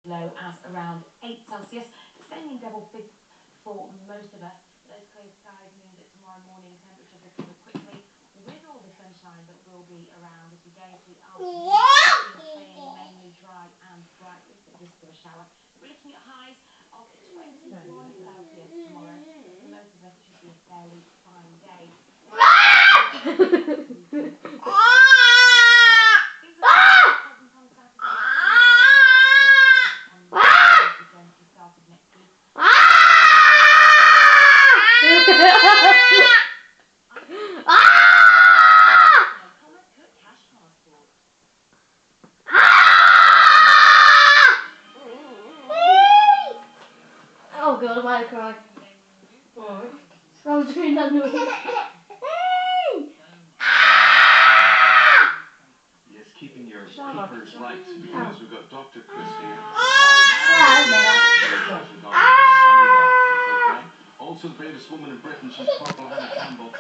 low as around 8 Celsius, staying in double figures for most of us. Those clear skies mean that tomorrow morning temperatures recover quickly with all the sunshine that will be around as we go into the afternoon, staying mainly dry and bright with the risk of a shower. We're looking at highs of 21 Celsius tomorrow. For most of us, it should be a fairly fine day. Oh god, I might cry. I was doing that noise. Yes, keeping your peepers right, because we've got Dr. Chris here. Also the bravest woman in Britain, she's Purple Hannah Campbell.